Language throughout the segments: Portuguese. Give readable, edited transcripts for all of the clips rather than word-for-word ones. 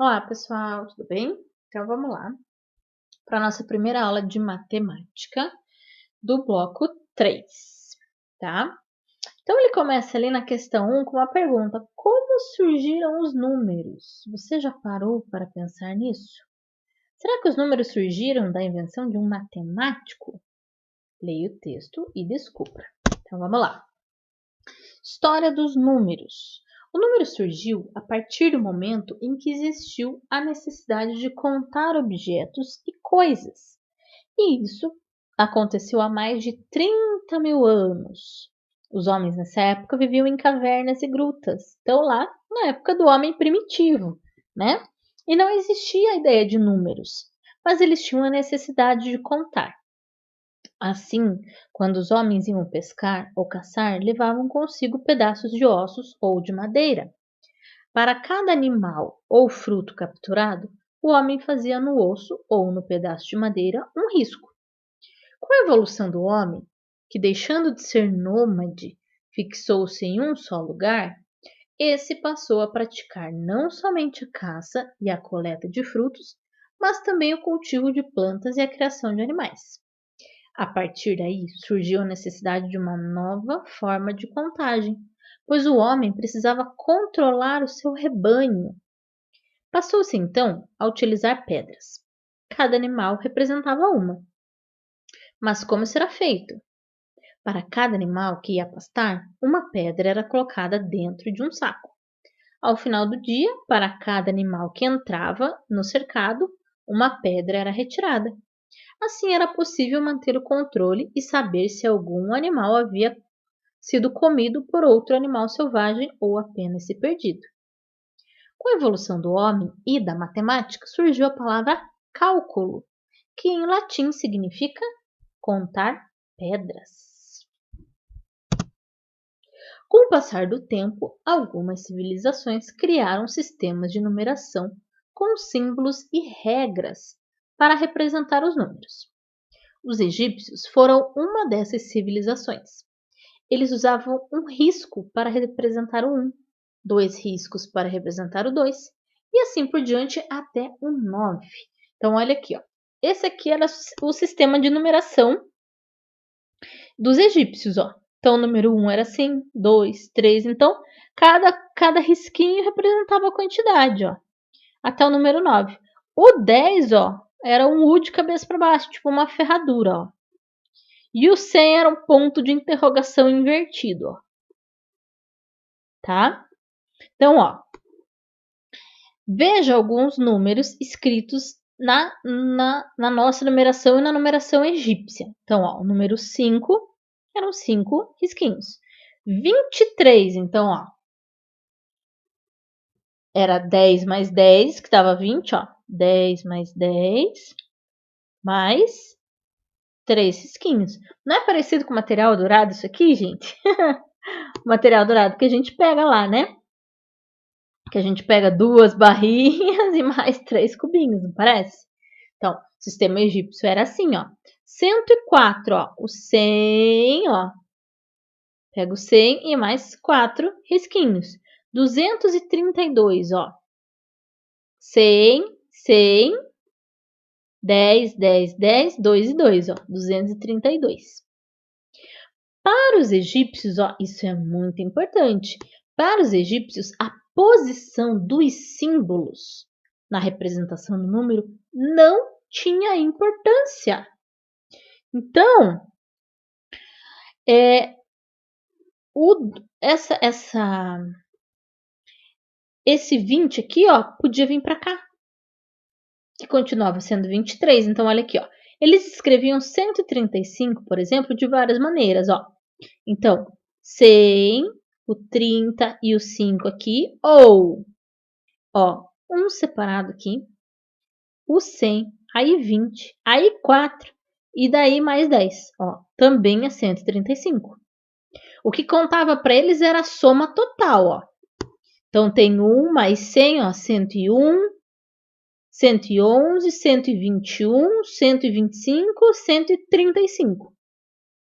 Olá, pessoal, tudo bem? Então vamos lá para a nossa primeira aula de matemática do bloco 3, tá? Então ele começa ali na questão 1 com uma pergunta: como surgiram os números? Você já parou para pensar nisso? Será que os números surgiram da invenção de um matemático? Leia o texto e descubra. Então vamos lá. História dos números. O número surgiu a partir do momento em que existiu a necessidade de contar objetos e coisas. E isso aconteceu há mais de 30 mil anos. Os homens nessa época viviam em cavernas e grutas. Então, lá na época do homem primitivo, né? E não existia a ideia de números, mas eles tinham a necessidade de contar. Assim, quando os homens iam pescar ou caçar, levavam consigo pedaços de ossos ou de madeira. Para cada animal ou fruto capturado, o homem fazia no osso ou no pedaço de madeira um risco. Com a evolução do homem, que deixando de ser nômade, fixou-se em um só lugar, esse passou a praticar não somente a caça e a coleta de frutos, mas também o cultivo de plantas e a criação de animais. A partir daí surgiu a necessidade de uma nova forma de contagem, pois o homem precisava controlar o seu rebanho. Passou-se então a utilizar pedras. Cada animal representava uma. Mas como será feito? Para cada animal que ia pastar, uma pedra era colocada dentro de um saco. Ao final do dia, para cada animal que entrava no cercado, uma pedra era retirada. Assim era possível manter o controle e saber se algum animal havia sido comido por outro animal selvagem ou apenas se perdido. Com a evolução do homem e da matemática, surgiu a palavra cálculo, que em latim significa contar pedras. Com o passar do tempo, algumas civilizações criaram sistemas de numeração com símbolos e regras para representar os números. Os egípcios foram uma dessas civilizações. Eles usavam um risco para representar o 1, 2 riscos para representar o 2 e assim por diante até o 9. Então, olha aqui, ó. Esse aqui era o sistema de numeração dos egípcios, ó. Então, o número 1 era assim, 2, 3. Então, cada risquinho representava a quantidade, ó. Até o número 9. O 10, ó, era um U de cabeça para baixo, tipo uma ferradura, ó. E o 100 era um ponto de interrogação invertido, ó. Tá? Então, ó, veja alguns números escritos na nossa numeração e na numeração egípcia. Então, ó, o número 5 eram 5 risquinhos. 23, então, ó, era 10 mais 10, que dava 20, ó. 10 mais 10, mais 3 risquinhos. Não é parecido com material dourado isso aqui, gente? O material dourado que a gente pega lá, né? Que a gente pega 2 barrinhas e mais 3 cubinhos, não parece? Então, o sistema egípcio era assim, ó. 104, ó. O 100, ó. Pega o 100 e mais 4 risquinhos. 232, ó. 100, 100, 10, 10, 10, 2 e 2, ó. 232. Para os egípcios, ó, isso é muito importante. Para os egípcios, a posição dos símbolos na representação do número não tinha importância. Então, esse 20 aqui, ó, podia vir para cá. E continuava sendo 23. Então, olha aqui, ó. Eles escreviam 135, por exemplo, de várias maneiras, ó. Então, 100, o 30 e o 5 aqui, ou, ó, um separado aqui, o 100, aí 20, aí 4, e daí mais 10, ó, também é 135. O que contava para eles era a soma total, ó. Então, tem 1 mais 100, ó, 101, 111, 121, 125, 135,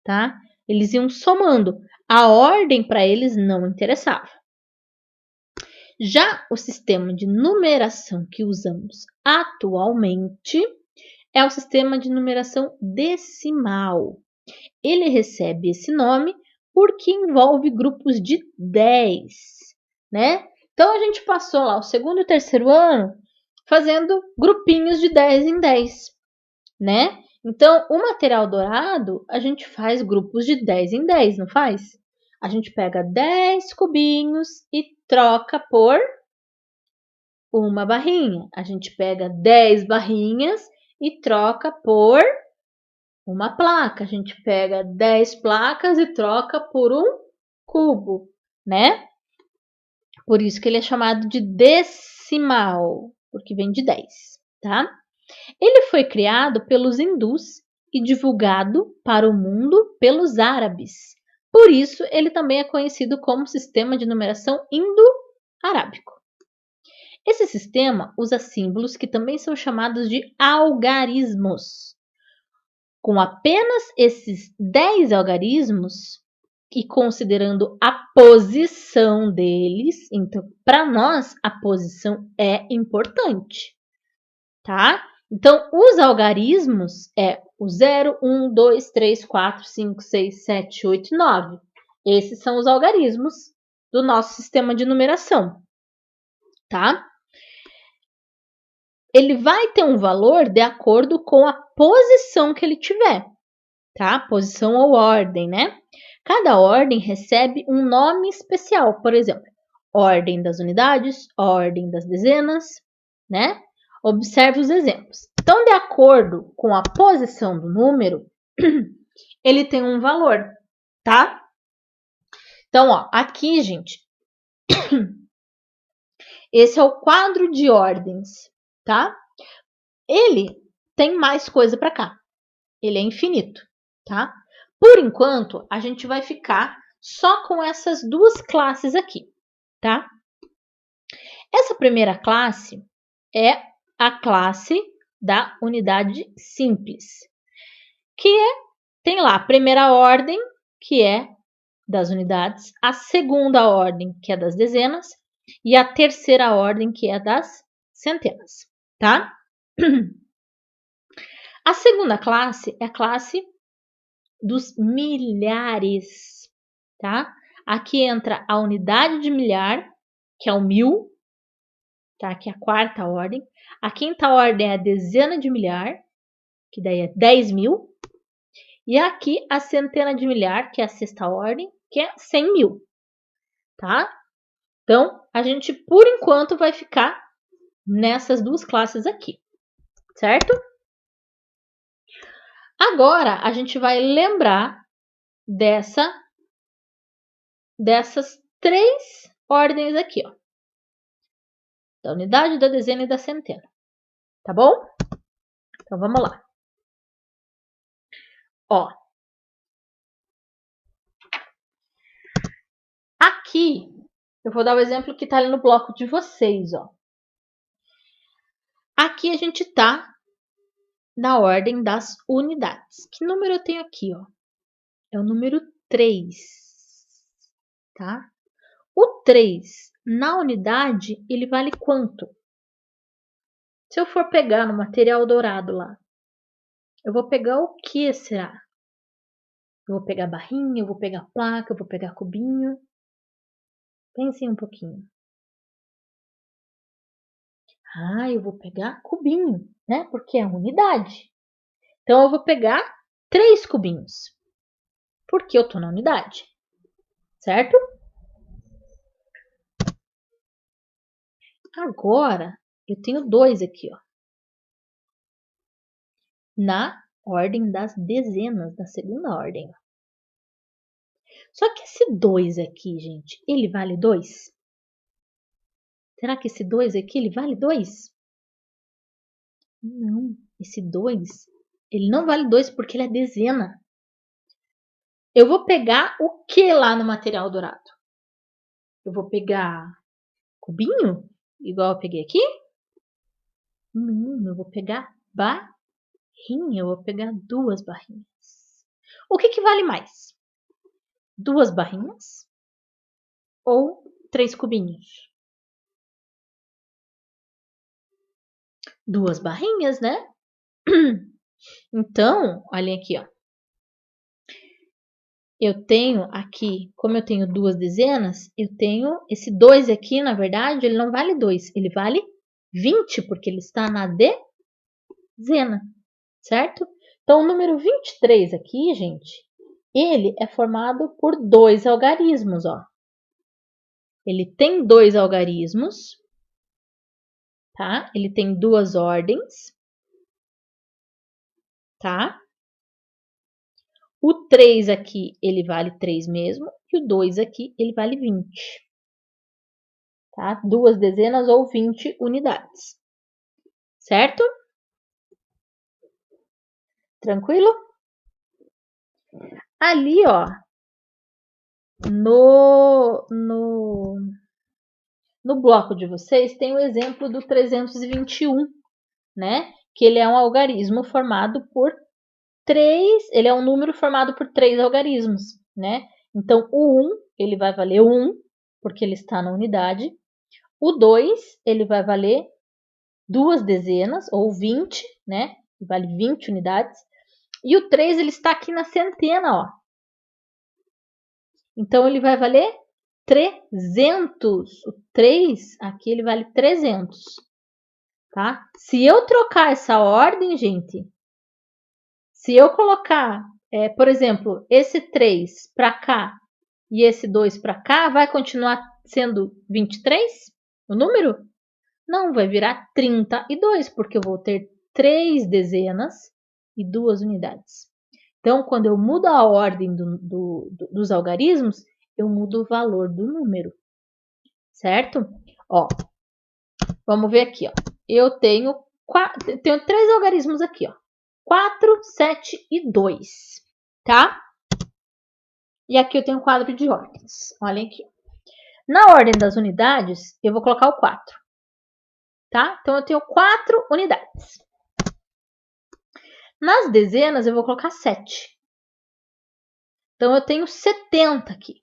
tá? Eles iam somando. A ordem para eles não interessava. Já o sistema de numeração que usamos atualmente é o sistema de numeração decimal. Ele recebe esse nome porque envolve grupos de 10, né? Então a gente passou lá o segundo e o terceiro ano fazendo grupinhos de 10 em 10, né? Então, o material dourado, a gente faz grupos de 10 em 10, não faz? A gente pega 10 cubinhos e troca por uma barrinha. A gente pega 10 barrinhas e troca por uma placa. A gente pega 10 placas e troca por um cubo, né? Por isso que ele é chamado de decimal, porque vem de 10, tá? Ele foi criado pelos hindus e divulgado para o mundo pelos árabes. Por isso, ele também é conhecido como sistema de numeração indo-arábico. Esse sistema usa símbolos que também são chamados de algarismos. Com apenas esses 10 algarismos, e considerando a posição deles, então, para nós, a posição é importante, tá? Então, os algarismos é o 0, 1, 2, 3, 4, 5, 6, 7, 8, 9. Esses são os algarismos do nosso sistema de numeração, tá? Ele vai ter um valor de acordo com a posição que ele tiver, tá? Posição ou ordem, né? Cada ordem recebe um nome especial, por exemplo, ordem das unidades, ordem das dezenas, né? Observe os exemplos. Então, de acordo com a posição do número, ele tem um valor, tá? Então, ó, aqui, gente, esse é o quadro de ordens, tá? Ele tem mais coisa para cá. Ele é infinito, tá? Por enquanto, a gente vai ficar só com essas duas classes aqui, tá? Essa primeira classe é a classe da unidade simples, que tem lá a primeira ordem, que é das unidades, a segunda ordem, que é das dezenas, e a terceira ordem, que é das centenas, tá? A segunda classe é a classe dos milhares, tá? Aqui entra a unidade de milhar, que é o 1000, tá? Que é a quarta ordem. A quinta ordem é a dezena de milhar, que daí é 10.000. E aqui a centena de milhar, que é a sexta ordem, que é 100.000, tá? Então, a gente, por enquanto, vai ficar nessas duas classes aqui, certo? Agora, a gente vai lembrar dessas três ordens aqui, ó. Da unidade, da dezena e da centena. Tá bom? Então, vamos lá. Ó. Aqui, eu vou dar o exemplo que tá ali no bloco de vocês, ó. Aqui a gente tá na ordem das unidades. Que número eu tenho aqui, ó? É o número 3, tá? O 3 na unidade, ele vale quanto? Se eu for pegar no material dourado lá, eu vou pegar o que será? Eu vou pegar barrinha, eu vou pegar placa, eu vou pegar cubinho. Pensem um pouquinho. Ah, eu vou pegar cubinho, né? Porque é unidade. Então, eu vou pegar 3 cubinhos. Porque eu tô na unidade. Certo? Agora, eu tenho 2 aqui, ó. Na ordem das dezenas, da segunda ordem. Ó. Só que esse 2 aqui, gente, ele vale 2? Será que esse 2 aqui, ele vale 2? Não, esse 2, ele não vale 2 porque ele é dezena. Eu vou pegar o que lá no material dourado? Eu vou pegar cubinho, igual eu peguei aqui? Não, eu vou pegar barrinha, eu vou pegar 2 barrinhas. O que vale mais? 2 barrinhas ou 3 cubinhos? 2 barrinhas, né? Então, olhem aqui, ó. Eu tenho aqui, como eu tenho 2 dezenas, eu tenho esse 2 aqui, na verdade, ele não vale 2, ele vale 20, porque ele está na dezena, certo? Então, o número 23 aqui, gente, ele é formado por 2 algarismos, ó. Ele tem 2 algarismos, tá? Ele tem 2 ordens, tá? O 3 aqui, ele vale 3 mesmo, e o 2 aqui, ele vale 20. Tá? 2 dezenas ou 20 unidades. Certo? Tranquilo? Ali, ó, no bloco de vocês, tem o exemplo do 321, né? Que ele é um algarismo formado por 3, ele é um número formado por 3 algarismos, né? Então, o 1, ele vai valer 1, porque ele está na unidade. O 2, ele vai valer 2 dezenas, ou 20, né? Vale 20 unidades. E o 3, ele está aqui na centena, ó. Então, ele vai valer 300. O 3, aqui, ele vale 300. Tá? Se eu trocar essa ordem, gente, se eu colocar, por exemplo, esse 3 para cá e esse 2 para cá, vai continuar sendo 23 o número? Não, vai virar 32, porque eu vou ter 3 dezenas e 2 unidades. Então, quando eu mudo a ordem dos algarismos, eu mudo o valor do número, certo? Ó, vamos ver aqui, ó. Eu tenho 3 algarismos aqui, ó. 4, 7 e 2, tá? E aqui eu tenho um quadro de ordens. Olhem aqui. Na ordem das unidades, eu vou colocar o 4, tá? Então, eu tenho 4 unidades. Nas dezenas, eu vou colocar 7. Então, eu tenho 70 aqui.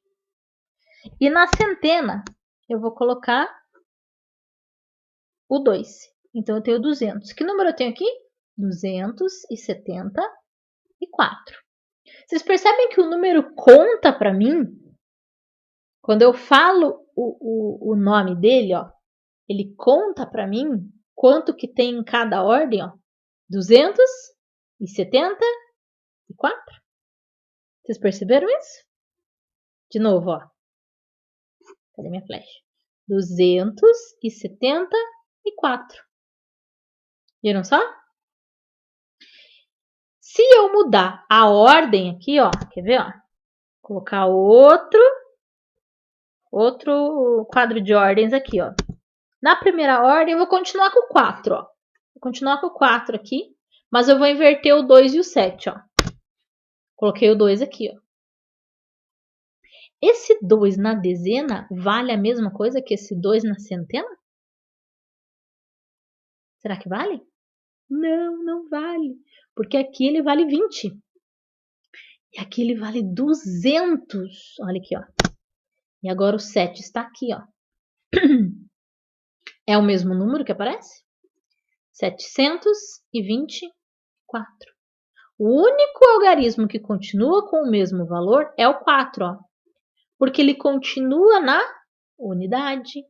E na centena, eu vou colocar o 2. Então, eu tenho 200. Que número eu tenho aqui? 274. Vocês percebem que o número conta para mim? Quando eu falo o nome dele, ó, ele conta para mim quanto que tem em cada ordem, ó. 274. Vocês perceberam isso? De novo, ó. Cadê minha flecha? 274. Viram só? Se eu mudar a ordem aqui, ó, quer ver, ó? Colocar outro quadro de ordens aqui, ó. Na primeira ordem, eu vou continuar com o 4, ó. Vou continuar com o 4 aqui, mas eu vou inverter o 2 e o 7, ó. Coloquei o 2 aqui, ó. Esse 2 na dezena vale a mesma coisa que esse 2 na centena? Será que vale? Não, não vale. Porque aqui ele vale 20. E aqui ele vale 200. Olha aqui, ó. E agora o 7 está aqui, ó. É o mesmo número que aparece? 724. O único algarismo que continua com o mesmo valor é o 4, ó. Porque ele continua na unidade.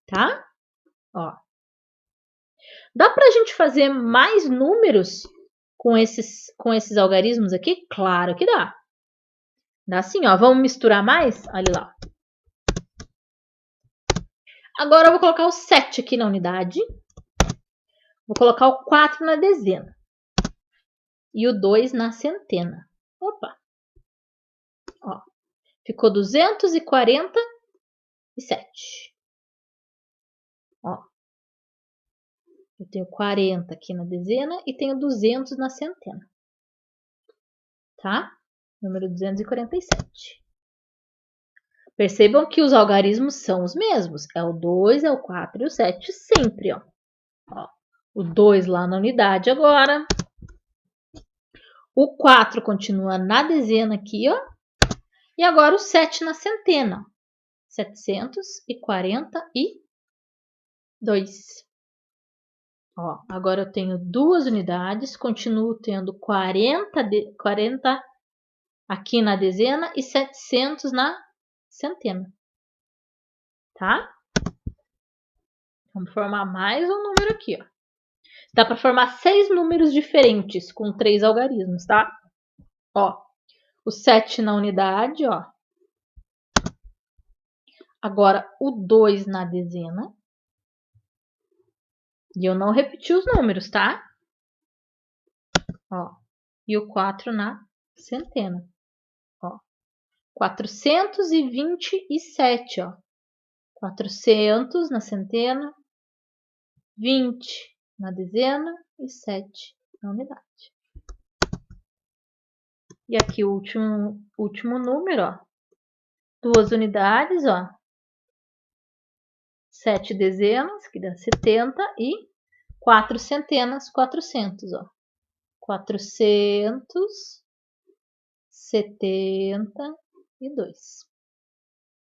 Tá? Ó. Dá pra gente fazer mais números com esses algarismos aqui? Claro que dá. Dá sim, ó. Vamos misturar mais? Olha lá. Agora eu vou colocar o 7 aqui na unidade. Vou colocar o 4 na dezena. E o 2 na centena. Opa. Ó. Ficou 247. Ó. Eu tenho 40 aqui na dezena e tenho 200 na centena. Tá? Número 247. Percebam que os algarismos são os mesmos. É o 2, é o 4 e o 7 sempre, ó. Ó. O 2 lá na unidade agora. O 4 continua na dezena aqui, ó. E agora o 7 na centena. 742. Ó, agora eu tenho 2 unidades, continuo tendo 40 aqui na dezena e 700 na centena. Tá? Vamos formar mais um número aqui, ó. Dá para formar 6 números diferentes com 3 algarismos, tá? Ó, o 7 na unidade, ó. Agora o 2 na dezena. E eu não repeti os números, tá? Ó, e o 4 na centena. Ó, 427, ó. 400 na centena, 20 na dezena e 7 na unidade. E aqui o último número, ó. 2 unidades, ó. 7 dezenas, que dá 70, e 4 centenas, 400, ó. 472.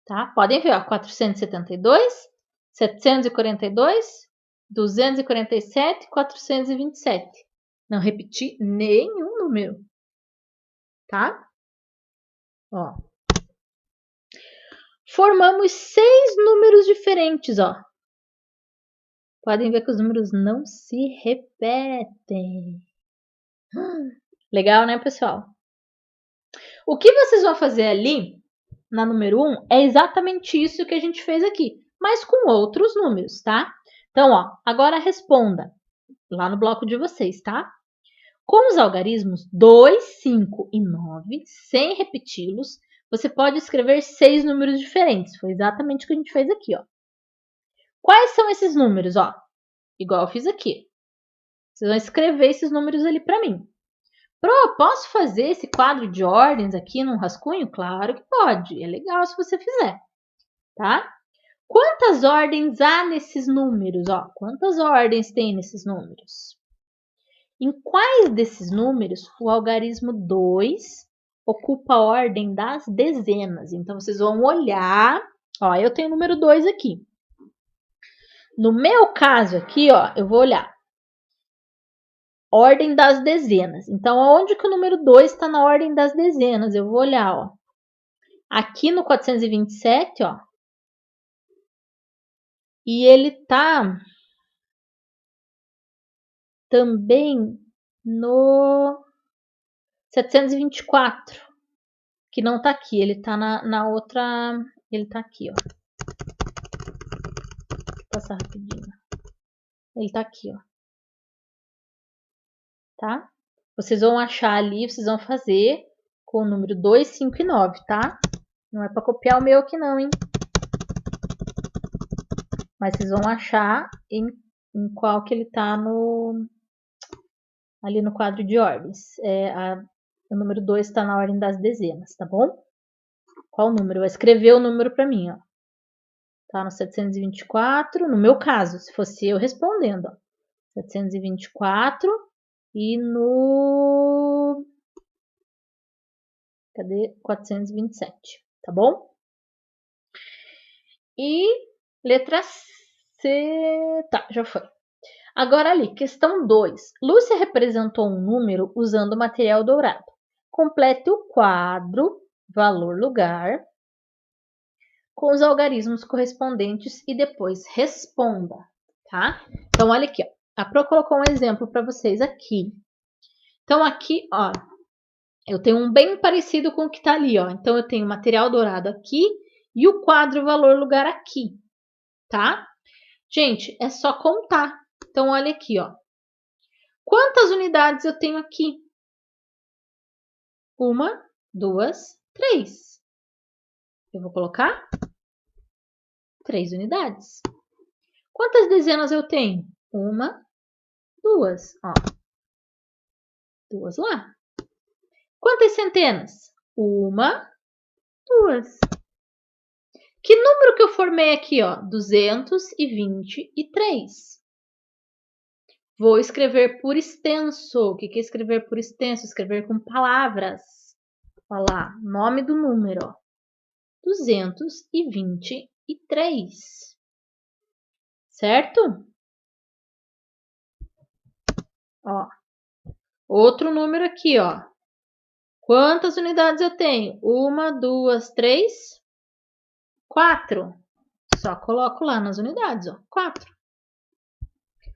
Tá? Podem ver, ó. 472, 742, 247, 427. Não repeti nenhum número. Tá? Ó. Formamos 6 números diferentes, ó. Podem ver que os números não se repetem. Legal, né, pessoal? O que vocês vão fazer ali, na número 1, é exatamente isso que a gente fez aqui, mas com outros números, tá? Então, ó, agora responda lá no bloco de vocês, tá? Com os algarismos 2, 5 e 9, sem repeti-los, você pode escrever 6 números diferentes. Foi exatamente o que a gente fez aqui, ó. Quais são esses números, ó? Igual eu fiz aqui. Vocês vão escrever esses números ali para mim. Pro, posso fazer esse quadro de ordens aqui num rascunho? Claro que pode. É legal se você fizer, tá? Quantas ordens há nesses números, ó? Quantas ordens tem nesses números? Em quais desses números o algarismo 2 ocupa a ordem das dezenas? Então, vocês vão olhar. Ó, eu tenho o número 2 aqui. No meu caso aqui, ó, eu vou olhar. Ordem das dezenas. Então, onde que o número 2 está na ordem das dezenas? Eu vou olhar, ó. Aqui no 427, ó. E ele tá também no 724, que não tá aqui. Ele tá na outra... Ele tá aqui, ó. Vou passar rapidinho. Ele tá aqui, ó. Tá? Vocês vão achar ali, vocês vão fazer com o número 2, 5 e 9, tá? Não é para copiar o meu aqui não, hein? Mas vocês vão achar em qual que ele tá ali no quadro de ordens. O número 2 está na ordem das dezenas, tá bom? Qual número? Vai escrever o número para mim, ó. Tá no 724, no meu caso, se fosse eu respondendo, ó. 724 e no... Cadê? 427, tá bom? E letra C... Tá, já foi. Agora ali, questão 2. Lúcia representou um número usando material dourado. Complete o quadro, valor, lugar, com os algarismos correspondentes e depois responda, tá? Então, olha aqui, ó. A Pro colocou um exemplo para vocês aqui. Então, aqui, ó, eu tenho um bem parecido com o que tá ali, ó. Então, eu tenho material dourado aqui e o quadro, valor, lugar aqui, tá? Gente, é só contar. Então, olha aqui, ó. Quantas unidades eu tenho aqui? 1, 2, 3. Eu vou colocar 3 unidades. Quantas dezenas eu tenho? 1, 2. Ó. 2 lá. Quantas centenas? 1, 2. Que número que eu formei aqui, ó? 223. Vou escrever por extenso. O que é escrever por extenso? Escrever com palavras. Olha lá, nome do número, ó. 223. Certo? Ó, outro número aqui, ó. Quantas unidades eu tenho? 1, 2, 3, 4. Só coloco lá nas unidades, ó. 4.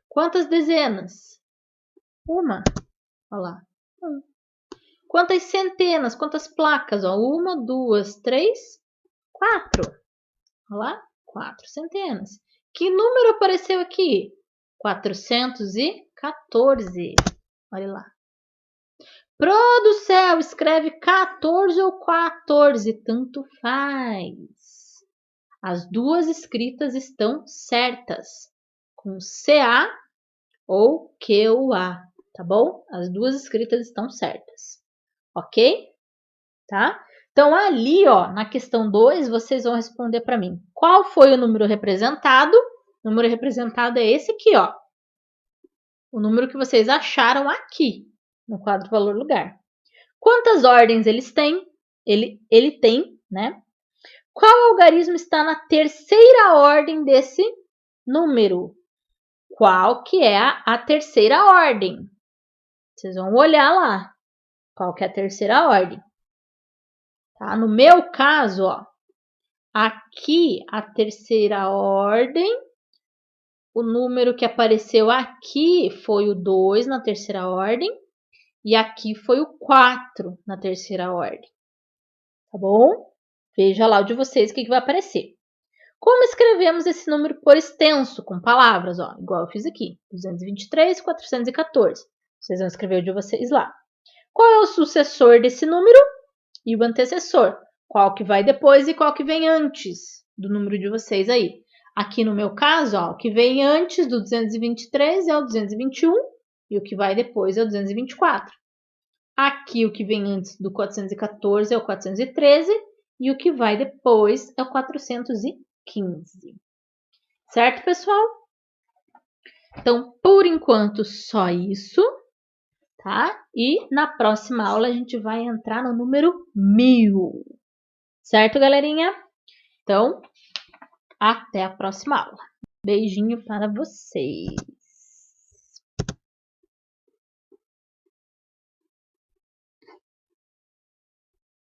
Quantas dezenas? 1. Olha lá. 1. Quantas centenas? Quantas placas? Ó, 1, 2, 3, 4. Olha lá. 4 centenas. Que número apareceu aqui? 414. Olha lá. Pro do céu, escreve 14 ou 14, tanto faz. As duas escritas estão certas, com CA ou QA, tá bom? As duas escritas estão certas, ok? Tá? Então, ali, ó, na questão 2, vocês vão responder para mim. Qual foi o número representado? O número representado é esse aqui, ó. O número que vocês acharam aqui, no quadro valor lugar. Quantas ordens eles têm? Ele tem, né? Qual algarismo está na terceira ordem desse número? Qual que é a terceira ordem? Vocês vão olhar lá. Qual que é a terceira ordem? Tá? No meu caso, ó, aqui a terceira ordem, o número que apareceu aqui foi o 2 na terceira ordem e aqui foi o 4 na terceira ordem. Tá bom? Veja lá o de vocês o que vai aparecer. Como escrevemos esse número por extenso, com palavras, ó, igual eu fiz aqui, 223, 414. Vocês vão escrever o de vocês lá. Qual é o sucessor desse número e o antecessor? Qual que vai depois e qual que vem antes do número de vocês aí? Aqui no meu caso, ó, o que vem antes do 223 é o 221 e o que vai depois é o 224. Aqui o que vem antes do 414 é o 413 e o que vai depois é o 415. Certo, pessoal? Então, por enquanto, só isso, tá? E na próxima aula a gente vai entrar no número 1000. Certo, galerinha? Então, até a próxima aula. Beijinho para vocês.